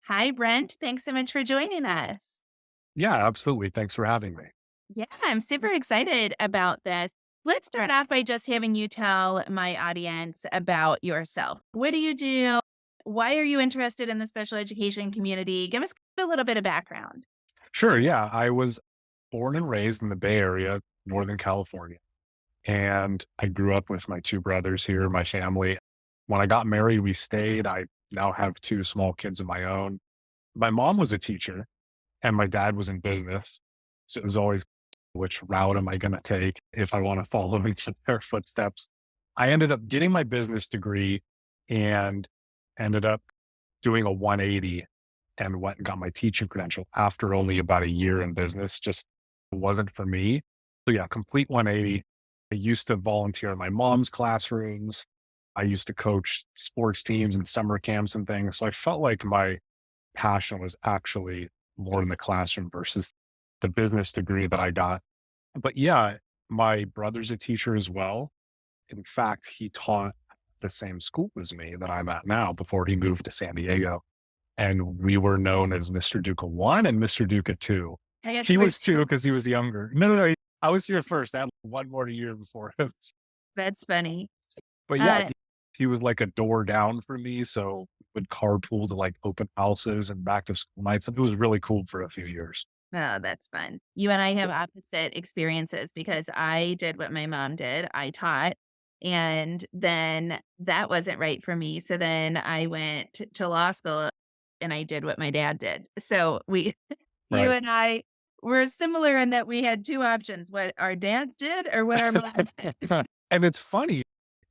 Hi, Brent. Thanks so much for joining us. Yeah, absolutely. Thanks for having me. Yeah, I'm super excited about this. Let's start off by just having you tell my audience about yourself. What do you do? Why are you interested in the special education community? Give us a little bit of background. Sure. Yeah. I was born and raised in the Bay Area, Northern California. And I grew up with my two brothers here, my family. When I got married, we stayed. I now have two small kids of my own. My mom was a teacher and my dad was in business. So it was always, which route am I going to take if I want to follow in their footsteps? I ended up getting my business degree and ended up doing a 180 and went and got my teaching credential after only about a year in business. Just wasn't for me. So yeah, complete 180. I used to volunteer in my mom's classrooms. I used to coach sports teams and summer camps and things. So I felt like my passion was actually more in the classroom versus the business degree that I got. But yeah, my brother's a teacher as well. In fact, he taught the same school as me that I'm at now before he moved to San Diego. And we were known as Mr. Duka 1 and Mr. Duka 2. I guess He you were, was 2 because he was younger. No. I was here first. I had one more year before him. that's funny. But yeah, Uh, he was like a door down for me. So would carpool to like open houses and back to school nights. And it was really cool for a few years. oh, that's fun. You and I have opposite experiences because I did what my mom did. I taught, and then that wasn't right for me. So then I went to law school and I did what my dad did. So you Right. and I were similar in that we had two options, what our dads did or what our moms did. And it's funny.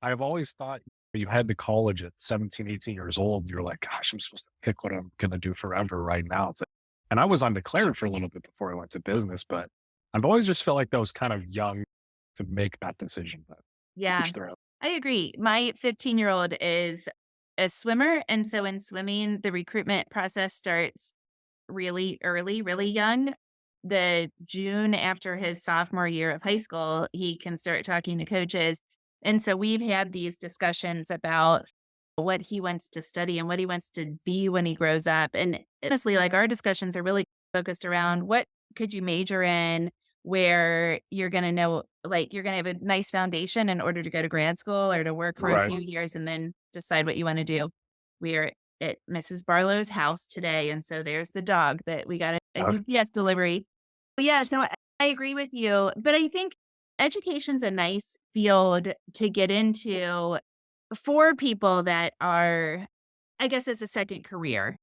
I've always thought you head to college at 17, 18 years old. You're like, gosh, I'm supposed to pick what I'm going to do forever right now. It's like, and I was undeclared for a little bit before I went to business, but I've always just felt like that was kind of young to make that decision. But to Yeah, each their own. I agree. My 15-year-old is a swimmer. And so in swimming, the recruitment process starts really early, really young. The June after his sophomore year of high school, he can start talking to coaches. And so we've had these discussions about what he wants to study and what he wants to be when he grows up. And honestly, like our discussions are really focused around what could you major in where you're going to know, like, you're going to have a nice foundation in order to go to grad school or to work for a Right. few years and then decide what you want to do. We're at Mrs. Barlow's house today, and so there's the dog that we got a Uh, UPS delivery. Yeah, so I agree with you, but I think education's a nice field to get into for people that are, I guess, it's a second career.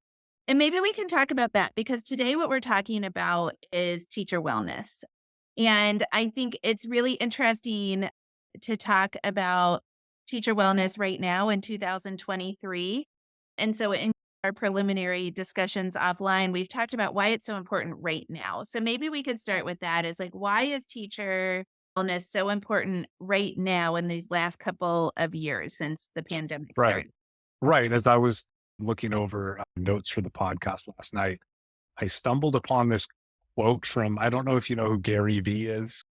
And maybe we can talk about that because today what we're talking about is teacher wellness. And I think it's really interesting to talk about teacher wellness right now in 2023. And so in our preliminary discussions offline, we've talked about why it's so important right now. So maybe we could start with that is like, why is teacher wellness so important right now in these last couple of years since the pandemic right. started? Right. As I was looking over notes for the podcast last night, I stumbled upon this quote from, I don't know if you know who Gary Vee is,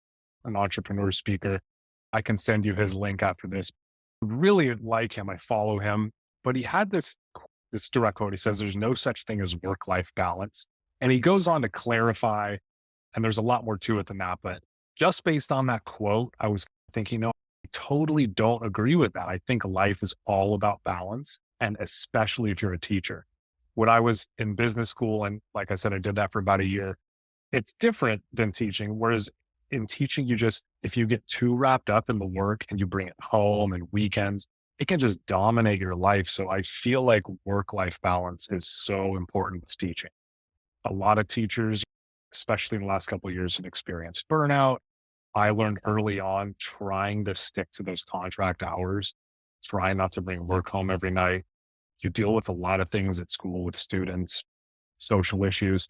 an entrepreneur speaker. I can send you his link after this. Really like him. I follow him, but he had this direct quote. He says, "There's no such thing as work-life balance," and he goes on to clarify. And there's a lot more to it than that, but just based on that quote, I was thinking, no, I totally don't agree with that. I think life is all about balance, and especially if you're a teacher. When I was in business school, and like I said, I did that for about a year, it's different than teaching. Whereas in teaching, if you get too wrapped up in the work and you bring it home and weekends, it can just dominate your life. So I feel like work life balance is so important with teaching. A lot of teachers, especially in the last couple of years, have experienced burnout. I learned early on trying to stick to those contract hours, trying not to bring work home every night. You deal with a lot of things at school with students, social issues,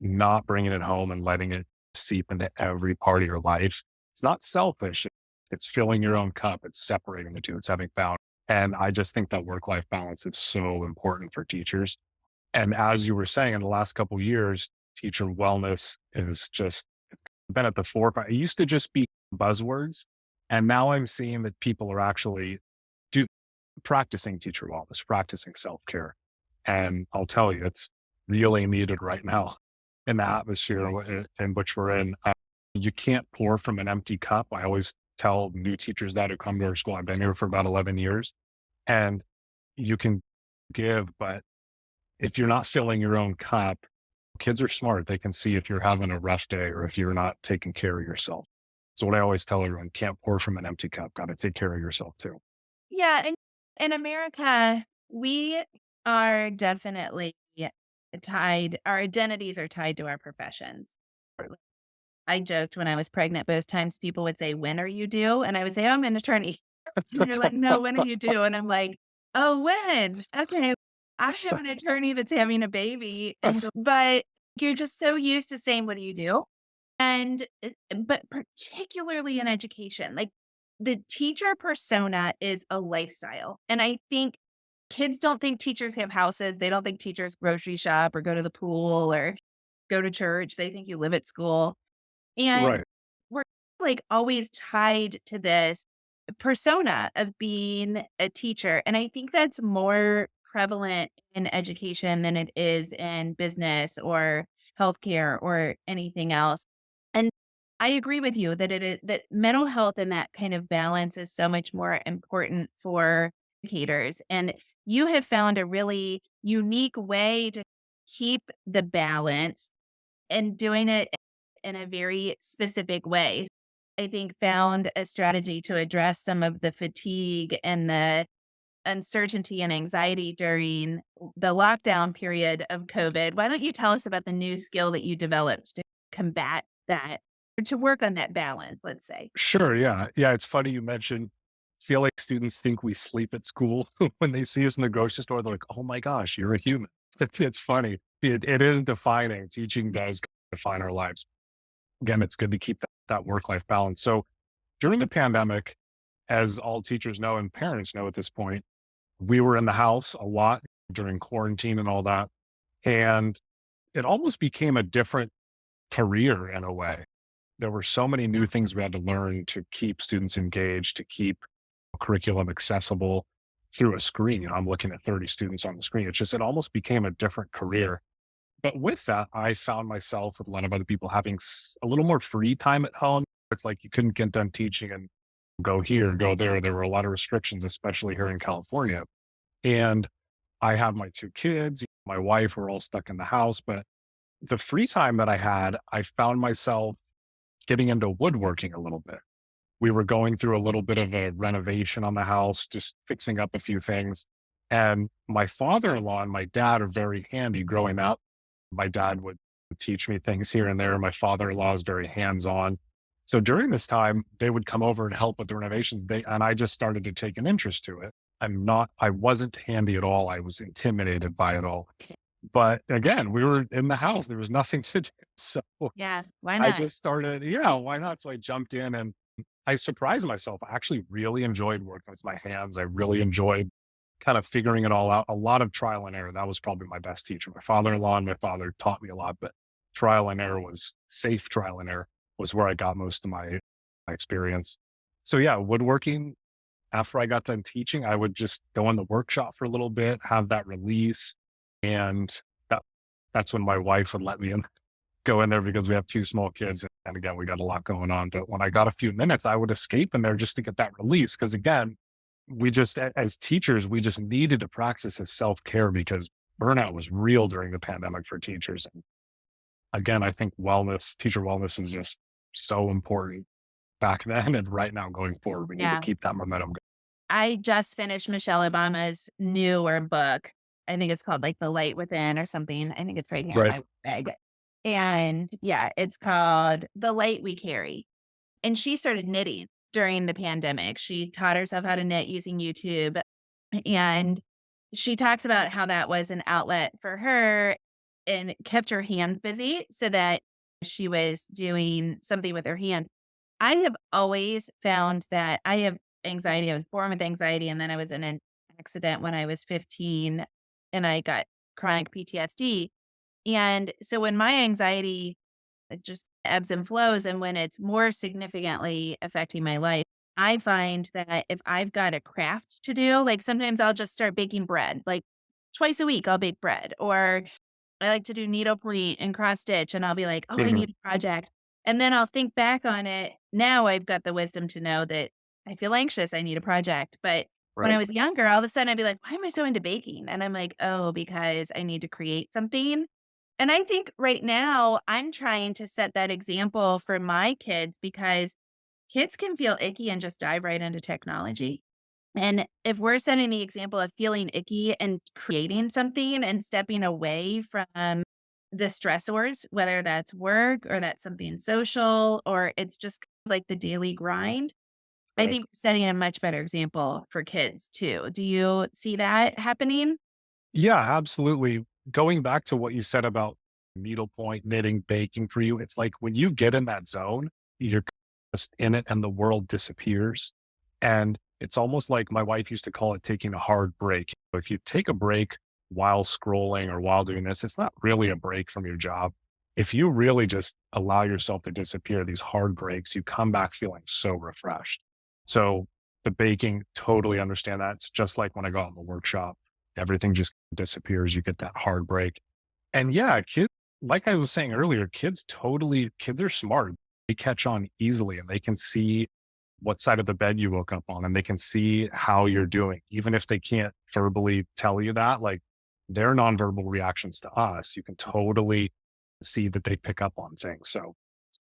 not bringing it home and letting it seep into every part of your life. It's not selfish. It's filling your own cup. It's separating the two. It's having balance. And I just think that work life balance is so important for teachers. And as you were saying, in the last couple of years, teacher wellness is just it's been at the forefront. It used to just be buzzwords, and now I'm seeing that people are actually do practicing teacher wellness, practicing self care. And I'll tell you, really needed right now in the atmosphere in which we're in. You can't pour from an empty cup. I always tell new teachers that who come to our school. I've been here for about 11 years, and you can give, but if you're not filling your own cup, kids are smart. They can see if you're having a rough day or if you're not taking care of yourself. So what I always tell everyone, can't pour from an empty cup. Got to take care of yourself too. Yeah, and in America, we are definitely tied our identities are tied to our professions. Right. I joked when I was pregnant, both times people would say, "When are you due?" And I would say, "Oh, I'm an attorney." And they're like, "No, when are you due?" And I'm like, "Oh, when? Okay, I have an attorney that's having a baby." And but you're just so used to saying, "What do you do?" And but particularly in education, like the teacher persona is a lifestyle. And I think kids don't think teachers have houses. They don't think teachers grocery shop or go to the pool or go to church. They think you live at school. And Right. we're, like, always tied to this persona of being a teacher, and I think that's more prevalent in education than it is in business or healthcare or anything else. And I agree with you that it is that mental health and that kind of balance is so much more important for educators, and you have found a really unique way to keep the balance and doing it in a very specific way. I think found a strategy to address some of the fatigue and the uncertainty and anxiety during the lockdown period of COVID. Why don't you tell us about the new skill that you developed to combat that or to work on that balance, let's say? Sure. Yeah. Yeah. It's funny you mentioned, feel like students think we sleep at school when they see us in the grocery store. They're like, oh my gosh, you're a human. It's funny. It is defining. Teaching does define our lives. Again, it's good to keep that work life balance. So during the pandemic, as all teachers know and parents know at this point, we were in the house a lot during quarantine and all that. And it almost became a different career in a way. There were so many new things we had to learn to keep students engaged, to keep curriculum accessible through a screen. I'm looking at 30 students on the screen. It's just, it almost became a different career. But with that, I found myself with a lot of other people having a little more free time at home. It's like you couldn't get done teaching and go here, go there. There were a lot of restrictions, especially here in California. And I have my two kids, my wife, we're all stuck in the house. But the free time that I had, I found myself getting into woodworking a little bit. We were going through a little bit of a renovation on the house, just fixing up a few things. And my father in law and my dad are very handy growing up. My dad would teach me things here and there. My father in law is very hands on. So during this time, they would come over and help with the renovations. And I just started to take an interest to it. I wasn't handy at all. I was intimidated by it all. But again, we were in the house. There was nothing to do. So Yeah, why I not? just started, yeah, why not? So I jumped in and I surprised myself. I actually really enjoyed working with my hands. I really enjoyed kind of figuring it all out. A lot of trial and error. That was probably my best teacher. My father-in-law and my father taught me a lot, but trial and error was safe trial and error was where I got most of my experience. So yeah, woodworking, after I got done teaching, I would just go in the workshop for a little bit, have that release. And that, that's when my wife would let me in go in there because we have two small kids. And again, we got a lot going on. But when I got a few minutes, I would escape in there just to get that release. Cause again, as teachers, we just needed to practice this self care because burnout was real during the pandemic for teachers. And again, I think teacher wellness is just so important back then and right now going forward. We need to Yeah. keep that momentum going. I just finished Michelle Obama's newer book. I think it's called like The Light Within or something. I think it's right here in Right. my bag. And yeah, it's called The Light We Carry. And she started knitting during the pandemic. She taught herself how to knit using YouTube. And she talks about how that was an outlet for her and it kept her hands busy so that she was doing something with her hands. I have always found that I have anxiety. I was born with anxiety, and then I was in an accident when I was 15 and I got chronic PTSD. And so when my anxiety it just ebbs and flows. And when it's more significantly affecting my life, I find that if I've got a craft to do, like sometimes I'll just start baking bread, like twice a week, I'll bake bread. Or I like to do needlepoint and cross stitch, and I'll be like, "Oh, I Mhm. need a project." And then I'll think back on it. Now I've got the wisdom to know that I feel anxious, I need a project. But when I Right. was younger, all of a sudden I'd be like, "Why am I so into baking?" And I'm like, "Oh, because I need to create something." And I think right now I'm trying to set that example for my kids because kids can feel icky and just dive right into technology. And if we're setting the example of feeling icky and creating something and stepping away from the stressors, whether that's work or that's something social or it's just like the daily grind, I Right. think we're setting a much better example for kids too. Do you see that happening? Yeah, absolutely. Going back to what you said about needlepoint, knitting, baking for you, it's like when you get in that zone, you're just in it and the world disappears. And it's almost like my wife used to call it taking a hard break. If you take a break while scrolling or while doing this, it's not really a break from your job. If you really just allow yourself to disappear, these hard breaks, you come back feeling so refreshed. So the baking, totally understand that. It's just like when I go out in the workshop, everything just disappears. You get that hard break. And yeah, kids, like I was saying earlier, kids are smart. They catch on easily and they can see what side of the bed you woke up on and they can see how you're doing. Even if they can't verbally tell you that, like their nonverbal reactions to us, you can totally see that they pick up on things. So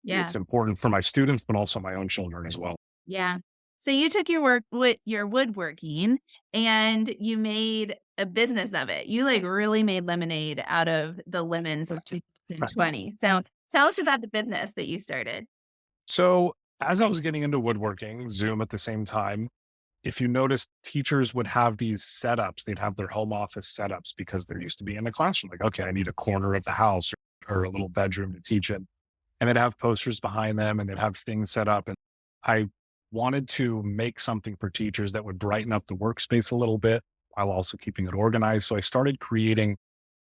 Yeah. it's important for my students, but also my own children as well. Yeah. So you took your work with your woodworking and you made a business of it. You like really made lemonade out of the lemons of 2020. So tell us about the business that you started. So as I was getting into woodworking, Zoom at the same time, if you notice, teachers would have these setups. They'd have their home office setups because they're used to being in the classroom. Like, okay, I need a corner of the house or a little bedroom to teach in. And they'd have posters behind them and they'd have things set up. And I wanted to make something for teachers that would brighten up the workspace a little bit while also keeping it organized. So I started creating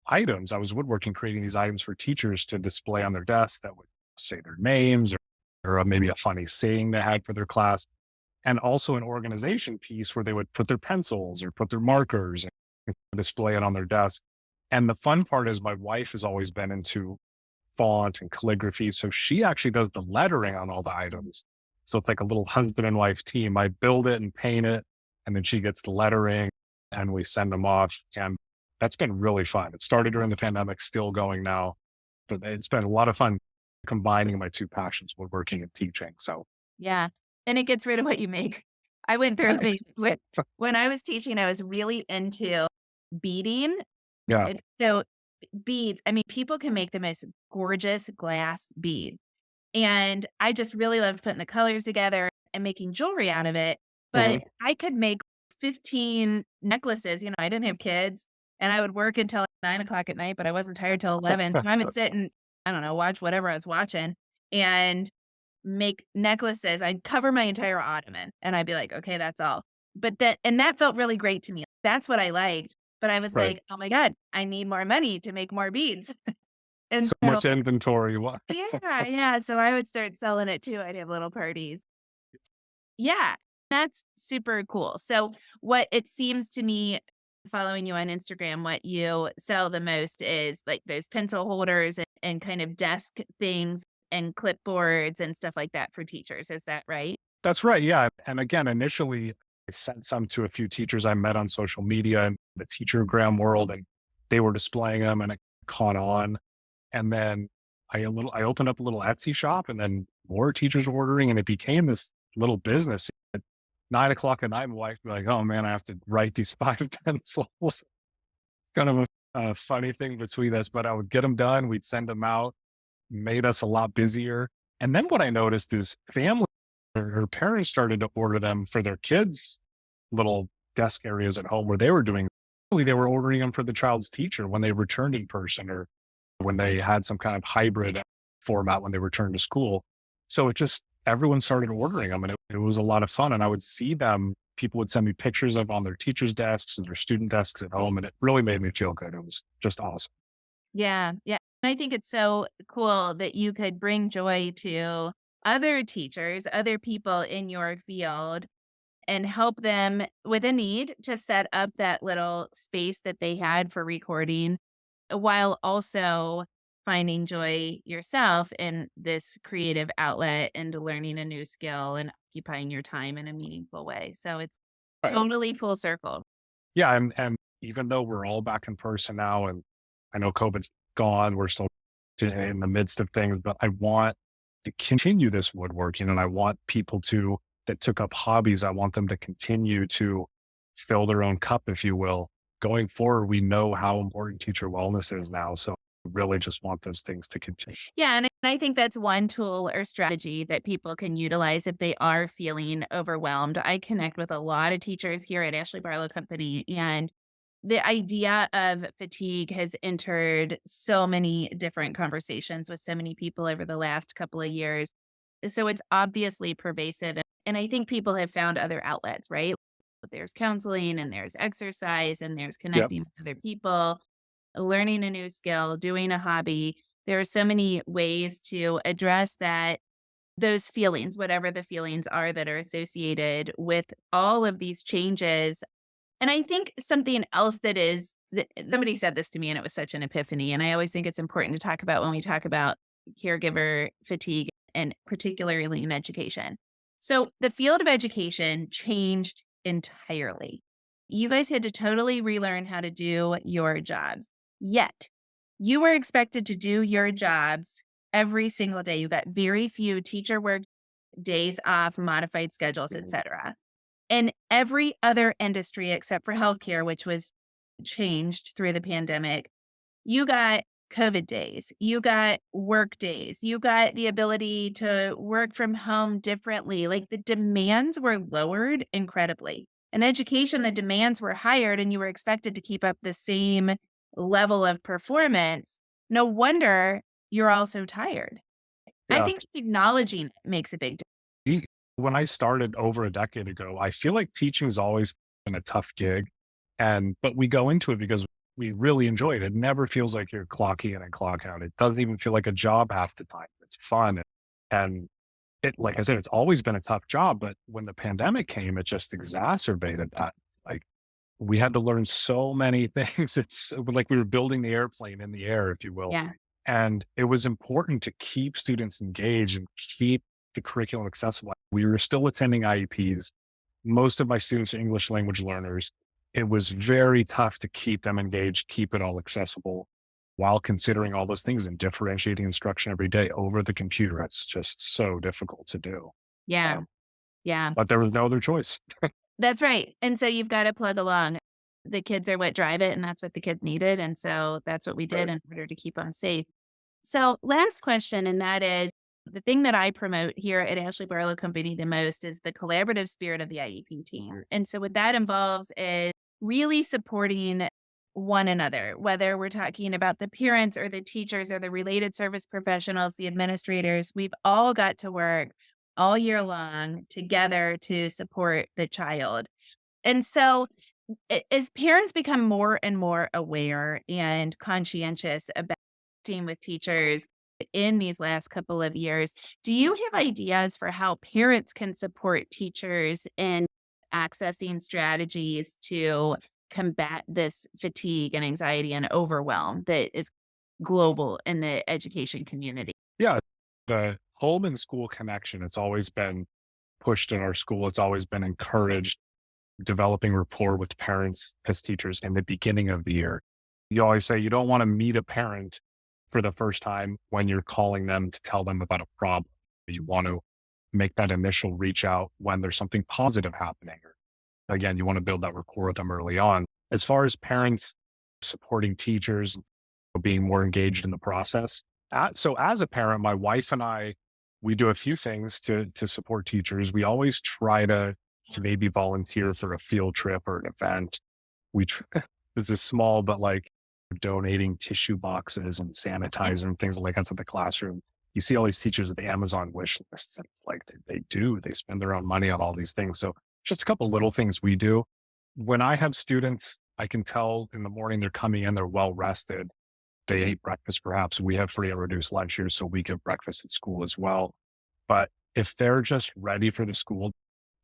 items. I was woodworking, creating these items for teachers to display on their desks that would say their names or maybe a funny saying they had for their class and also an organization piece where they would put their pencils or put their markers and display it on their desk. And the fun part is my wife has always been into font and calligraphy. So she actually does the lettering on all the items. So it's like a little husband and wife team. I build it and paint it, and then she gets the lettering and we send them off. And that's been really fun. It started during the pandemic, still going now, but it's been a lot of fun combining my two passions, woodworking and teaching. So Yeah. And it gets rid of what you make. I went through a phase with when I was teaching, I was really into beading. yeah. And so beads, I mean, people can make the most gorgeous glass bead. And I just really loved putting the colors together and making jewelry out of it. But Mhm. I could make 15 necklaces. You know, I didn't have kids and I would work until like 9 o'clock at night, but I wasn't tired till 11. So I would sit and, I don't know, watch whatever I was watching and make necklaces. I'd cover my entire ottoman and I'd be like, okay, that's all. But that felt really great to me. That's what I liked. But I was Right. like, oh my God, I need more money to make more beads. And So so much inventory. yeah, yeah, so I would start selling it too, I'd have little parties. Yeah, that's super cool. So, what it seems to me, following you on Instagram, what you sell the most is, like, those pencil holders and kind of desk things and clipboards and stuff like that for teachers, is that right? That's right. Yeah. And again, initially, I sent some to a few teachers I met on social media and the teachergram world, and they were displaying them and it caught on. And then I opened up a little Etsy shop and then more teachers were ordering and it became this little business. At 9 o'clock at night, my wife would be like, oh man, I have to write these five pencils. It's kind of a funny thing between us, but I would get them done. We'd send them out, made us a lot busier. And then what I noticed is family, her parents started to order them for their kids' little desk areas at home where they were doing. They were ordering them for the child's teacher when they returned in person or when they had some kind of hybrid format when they returned to school. So it just, everyone started ordering them and it was a lot of fun. And I would see them, people would send me pictures of on their teachers' desks and their student desks at home. And it really made me feel good. It was just awesome. Yeah, yeah. And I think it's so cool that you could bring joy to other teachers, other people in your field, and help them with a need to set up that little space that they had for recording while also finding joy yourself in this creative outlet and learning a new skill and occupying your time in a meaningful way. So it's Right. totally full circle. Yeah, and even though we're all back in person now, and I know COVID's gone, we're still in the midst of things, but I want to continue this woodworking, and I want people to that took up hobbies, I want them to continue to fill their own cup, if you will. Going forward, we know how important teacher wellness is now, so I really just want those things to continue. Yeah, and I think that's one tool or strategy that people can utilize if they are feeling overwhelmed. I connect with a lot of teachers here at Ashley Barlow Company, and the idea of fatigue has entered so many different conversations with so many people over the last couple of years. So it's obviously pervasive. And I think people have found other outlets, right? There's counseling and there's exercise and there's Yep. connecting with other people, learning a new skill, doing a hobby. There are so many ways to address those feelings, whatever the feelings are that are associated with all of these changes. And I think something else that somebody said this to me and it was such an epiphany. And I always think it's important to talk about when we talk about caregiver fatigue and particularly in education. So the field of education changed entirely. You guys had to totally relearn how to do your jobs. Yet you were expected to do your jobs every single day. You got very few teacher work days off, modified schedules, etc. In every other industry except for healthcare, which was changed through the pandemic, you got COVID days, you got work days, you got the ability to work from home differently. Like the demands were lowered incredibly. In education, the demands were higher and you were expected to keep up the same level of performance. No wonder you're all so tired. I Yeah. think acknowledging it makes a big difference. E When I started over a decade ago, I feel like teaching's always been a tough gig, but we go into it because we really enjoy it. It never feels like you're clocking in and clock out. It doesn't even feel like a job half the time. It's fun, and like I said, it's always been a tough job, but when the pandemic came, it just exacerbated that. Like, we had to learn so many things. It's like we were building the airplane in the air, if you will. Yeah. And it was important to keep students engaged and keep the curriculum accessible. We were still attending IEPs. Most of my students are English language learners. It was very tough to keep them engaged, keep it all accessible while considering all those things and differentiating instruction every day over the computer. It's just so difficult to do. Yeah. Um, Yeah. but there was no other choice. That's right, and so you've gotta plug along. The kids are what drive it, and that's what the kids needed, and so that's what we did Right. in order to keep them safe. So, last question, and that is, the thing that I promote here at Ashley Barlow Company the most is the collaborative spirit of the IEP team, and so what that involves is really supporting one another, whether we're talking about the parents or the teachers or the related service professionals, the administrators, we've all got to work all year long together to support the child. And so, as parents become more and more aware and conscientious about team with teachers in these last couple of years, do you have ideas for how parents can support teachers in accessing strategies to combat this fatigue and anxiety and overwhelm that is global in the education community? Yeah. The home and school connection, it's always been pushed in our school. It's always been encouraged, developing rapport with parents as teachers in the beginning of the year. You always say you don't want to meet a parent for the first time when you're calling them to tell them about a problem. You want to make that initial reach out when there's something positive happening. Or again, you want to build that rapport with them early on. As far as parents supporting teachers, being more engaged in the process. So as a parent, my wife and I, we do a few things to support teachers. We always try to maybe volunteer for a field trip or an event. We tr- this is small, but like donating tissue boxes and sanitizer and things like that to the classroom. You see all these teachers at the Amazon wish lists, and it's like they spend their own money on all these things. So just a couple little things we do. When I have students, I can tell in the morning they're coming in, they're well rested, they ate breakfast perhaps. We have free and reduced lunch here, so we give breakfast at school as well. But if they're just ready for the school,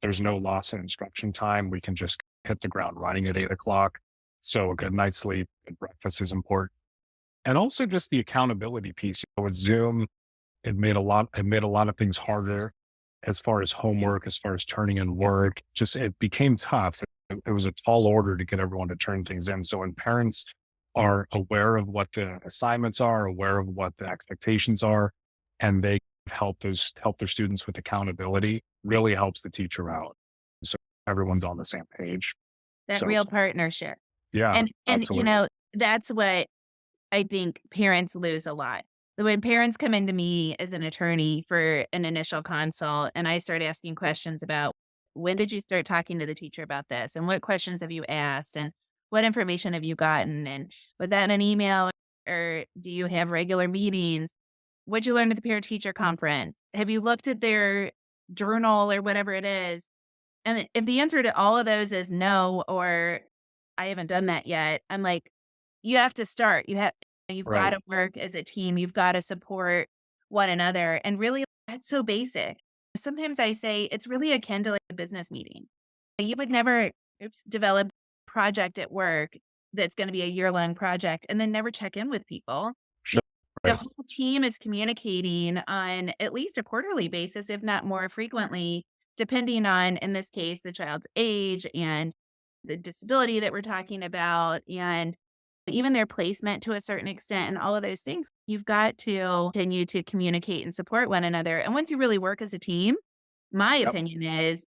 there's no loss in instruction time. We can just hit the ground running at 8 o'clock. So a good night's sleep and breakfast is important. And also just the accountability piece. With Zoom, it made a lot of things harder as far as homework, as far as turning in work. Just it became tough. It was a tall order to get everyone to turn things in. So when parents are aware of what the assignments are, aware of what the expectations are, and they help their students with accountability, really helps the teacher out. So everyone's on the same page. That So real partnership. yeah, And, absolutely. that's what I think parents lose a lot. When parents come into me as an attorney for an initial consult and I start asking questions about when did you start talking to the teacher about this? And what questions have you asked? And what information have you gotten? And was that in an email or do you have regular meetings? What'd you learn at the parent teacher conference? Have you looked at their journal or whatever it is? And if the answer to all of those is no, or I haven't done that yet, I'm like, you have to start. You've got Right. to work as a team. You've got to support one another. And really, that's so basic. Sometimes I say it's really akin to like a business meeting. You would never develop a project at work that's going to be a year-long project and then never check in with people. Y- Sure. The Right. whole team is communicating on at least a quarterly basis, if not more frequently, depending on, in this case, the child's age and the disability that we're talking about, and even their placement to a certain extent, and all of those things. You've got to continue to communicate and support one another. And once you really work as a team, my Yep. opinion is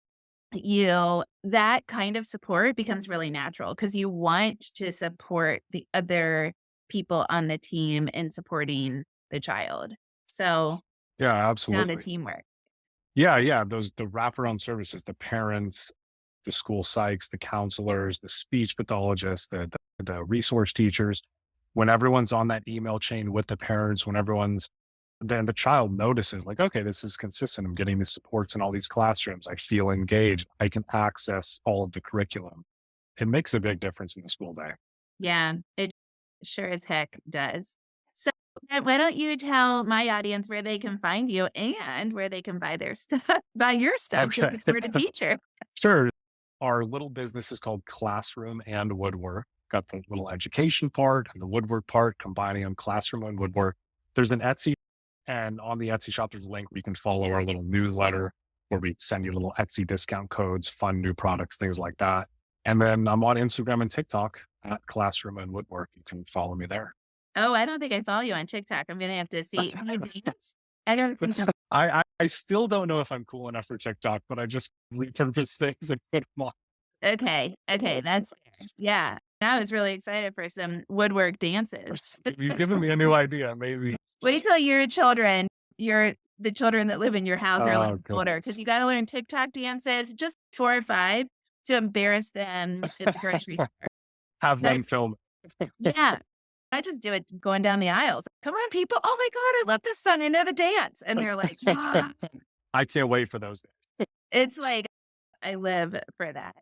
that kind of support becomes really natural because you want to support the other people on the team in supporting the child. So, Yeah, down to absolutely. teamwork. Yeah, yeah. Those the wraparound services, the parents, the school psychs, the counselors, the speech pathologists, the resource teachers. When everyone's on that email chain with the parents, when everyone's then the child notices, like, okay, this is consistent. I'm getting these supports in all these classrooms. I feel engaged. I can access all of the curriculum. It makes a big difference in the school day. Yeah, it sure as heck does. So, why don't you tell my audience where they can find you and where they can buy their stuff buy your stuff to Okay. support a teacher? Sure. Our little business is called Classroom and Woodwork. Got the little education part and the woodwork part, combining them classroom and woodwork. There's an Etsy, and on the Etsy shop, there's a link where you can follow our little newsletter where we send you little Etsy discount codes, fun new products, things like that. And then I'm on Instagram and TikTok at Classroom and Woodwork. You can follow me there. Oh, I don't think I follow you on TikTok. I'm gonna have to see. Can you dance? I don't think so. I still don't know if I'm cool enough for TikTok, but I just repurpose things and put them on. Okay, okay, that's fair. Yeah, I was really excited for some woodwork dances. You've given me a new idea. Maybe. Wait till your the children that live in your house are a Oh little older, because goodness. you gotta learn TikTok dances, just 4 or 5, to embarrass them at the grocery store. Have That them film. Yeah, I just do it going down the aisles. "Come on, people. Oh my god, I love this song. I know the dance." And they're like, "Ah." I can't wait for those days. It's like, I live for that.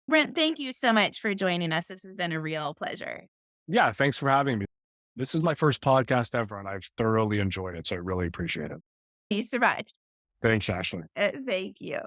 Brent, thank you so much for joining us. This has been a real pleasure. Yeah, thanks for having me. This is my first podcast ever, and I've thoroughly enjoyed it, so I really appreciate it. You survived. Thanks, Ashley. Thank you.